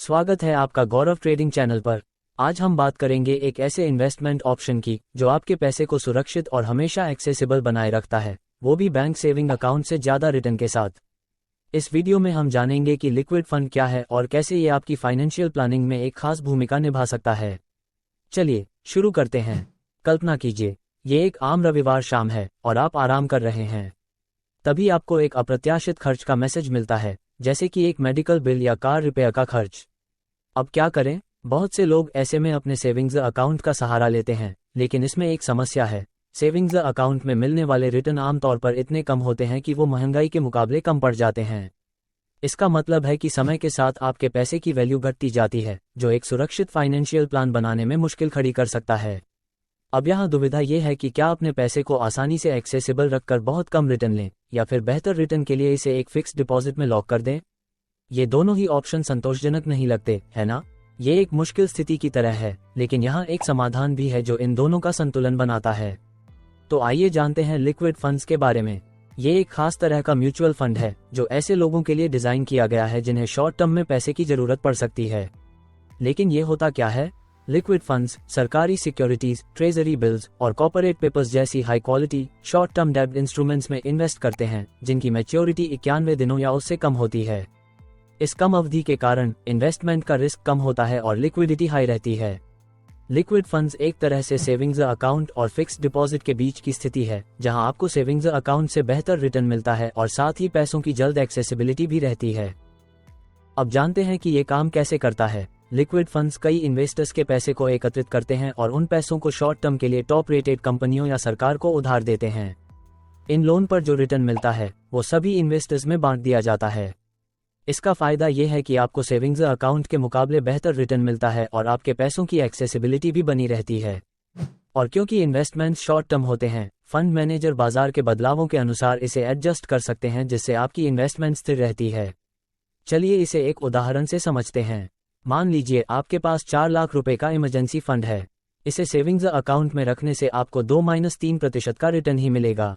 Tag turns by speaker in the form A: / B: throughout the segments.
A: स्वागत है आपका गौरव ट्रेडिंग चैनल पर। आज हम बात करेंगे एक ऐसे इन्वेस्टमेंट ऑप्शन की जो आपके पैसे को सुरक्षित और हमेशा एक्सेसिबल बनाए रखता है, वो भी बैंक सेविंग अकाउंट से ज़्यादा रिटर्न के साथ। इस वीडियो में हम जानेंगे कि लिक्विड फंड क्या है और कैसे ये आपकी फाइनेंशियल प्लानिंग में एक खास भूमिका निभा सकता है। चलिए शुरू करते हैं। कल्पना कीजिए, ये एक आम रविवार शाम है और आप आराम कर रहे हैं। तभी आपको एक अप्रत्याशित खर्च का मैसेज मिलता है, जैसे कि एक मेडिकल बिल या कार रिपेयर का खर्च। अब क्या करें? बहुत से लोग ऐसे में अपने सेविंग्स अकाउंट का सहारा लेते हैं, लेकिन इसमें एक समस्या है। सेविंग्स अकाउंट में मिलने वाले रिटर्न आमतौर पर इतने कम होते हैं कि वो महंगाई के मुकाबले कम पड़ जाते हैं। इसका मतलब है कि समय के साथ आपके पैसे की वैल्यू घटती जाती है, जो एक सुरक्षित फाइनेंशियल प्लान बनाने में मुश्किल खड़ी कर सकता है। अब यहाँ दुविधा ये है कि क्या अपने पैसे को आसानी से एक्सेसिबल रखकर बहुत कम रिटर्न लें, या फिर बेहतर रिटर्न के लिए इसे एक फिक्स डिपॉजिट में लॉक कर दें। ये दोनों ही ऑप्शन संतोषजनक नहीं लगते, है ना? ये एक मुश्किल स्थिति की तरह है, लेकिन यहाँ एक समाधान भी है जो इन दोनों का संतुलन बनाता है। तो आइए जानते हैं लिक्विड फंड्स के बारे में। ये एक खास तरह का म्यूचुअल फंड है जो ऐसे लोगों के लिए डिजाइन किया गया है जिन्हें शॉर्ट टर्म में पैसे की जरूरत पड़ सकती है। लेकिन ये होता क्या है? लिक्विड फंड्स सरकारी सिक्योरिटीज, ट्रेजरी बिल्स और कॉर्पोरेट पेपर्स जैसी हाई क्वालिटी शॉर्ट टर्म डेब्ट इंस्ट्रूमेंट्स में इन्वेस्ट करते हैं, जिनकी मैच्योरिटी 91 दिनों या उससे कम होती है। इस कम अवधि के कारण इन्वेस्टमेंट का रिस्क कम होता है और लिक्विडिटी हाई रहती है। लिक्विड फंड्स एक तरह से सेविंग्स अकाउंट और फिक्स्ड डिपॉजिट के बीच की स्थिति है, जहां आपको सेविंग्स अकाउंट से बेहतर रिटर्न मिलता है और साथ ही पैसों की जल्द एक्सेसिबिलिटी भी रहती है। अब जानते हैं कि ये काम कैसे करता है। लिक्विड फंड्स कई इन्वेस्टर्स के पैसे को एकत्रित करते हैं और उन पैसों को शॉर्ट टर्म के लिए टॉप रेटेड कंपनियों या सरकार को उधार देते हैं। इन लोन पर जो रिटर्न मिलता है वो सभी इन्वेस्टर्स में बांट दिया जाता है। इसका फायदा ये है कि आपको सेविंग्स अकाउंट के मुकाबले बेहतर रिटर्न मिलता है और आपके पैसों की एक्सेसिबिलिटी भी बनी रहती है। और क्योंकि इन्वेस्टमेंट्स शॉर्ट टर्म होते हैं, फंड मैनेजर बाजार के बदलावों के अनुसार इसे एडजस्ट कर सकते हैं, जिससे आपकी इन्वेस्टमेंट स्थिर रहती है। चलिए इसे एक उदाहरण से समझते हैं। मान लीजिए आपके पास 4 लाख रुपए का इमरजेंसी फंड है। इसे सेविंग्स अकाउंट में रखने से आपको 2-3% का रिटर्न ही मिलेगा।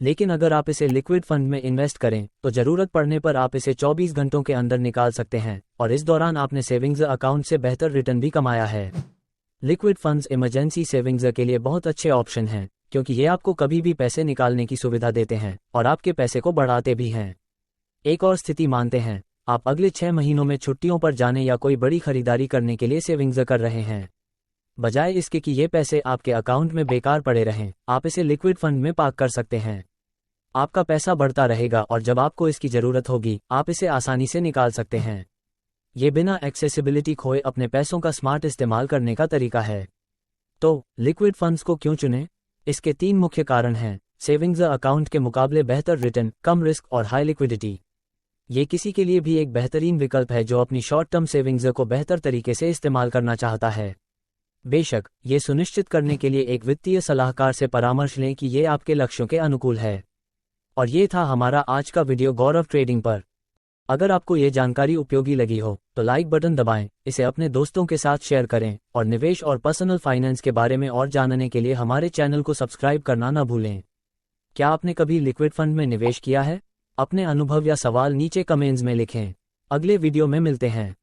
A: लेकिन अगर आप इसे लिक्विड फंड में इन्वेस्ट करें तो जरूरत पड़ने पर आप इसे 24 घंटों के अंदर निकाल सकते हैं, और इस दौरान आपने सेविंग्स अकाउंट से बेहतर रिटर्न भी कमाया है। लिक्विड फंड्स इमरजेंसी सेविंग्स के लिए बहुत अच्छे ऑप्शन हैं, क्योंकि ये आपको कभी भी पैसे निकालने की सुविधा देते हैं और आपके पैसे को बढ़ाते भी हैं। एक और स्थिति मानते हैं, आप अगले 6 महीनों में छुट्टियों पर जाने या कोई बड़ी खरीदारी करने के लिए सेविंग्स कर रहे हैं। बजाय इसके कि ये पैसे आपके अकाउंट में बेकार पड़े रहें, आप इसे लिक्विड फंड में पार्क कर सकते हैं। आपका पैसा बढ़ता रहेगा और जब आपको इसकी जरूरत होगी आप इसे आसानी से निकाल सकते हैं। ये बिना एक्सेसिबिलिटी खोए अपने पैसों का स्मार्ट इस्तेमाल करने का तरीका है। तो लिक्विड फंड्स को क्यों चुनें? इसके 3 मुख्य कारण हैं। सेविंग्स अकाउंट के मुकाबले बेहतर रिटर्न, कम रिस्क और हाई लिक्विडिटी। ये किसी के लिए भी एक बेहतरीन विकल्प है जो अपनी शॉर्ट टर्म सेविंग्स को बेहतर तरीके से इस्तेमाल करना चाहता है। बेशक ये सुनिश्चित करने के लिए एक वित्तीय सलाहकार से परामर्श लें कि ये आपके लक्ष्यों के अनुकूल है। और ये था हमारा आज का वीडियो गौरव ट्रेडिंग पर। अगर आपको ये जानकारी उपयोगी लगी हो तो लाइक बटन दबाएं, इसे अपने दोस्तों के साथ शेयर करें और निवेश और पर्सनल फाइनेंस के बारे में और जानने के लिए हमारे चैनल को सब्सक्राइब करना न भूलें। क्या आपने कभी लिक्विड फंड में निवेश किया है? अपने अनुभव या सवाल नीचे कमेंट्स में लिखें। अगले वीडियो में मिलते हैं।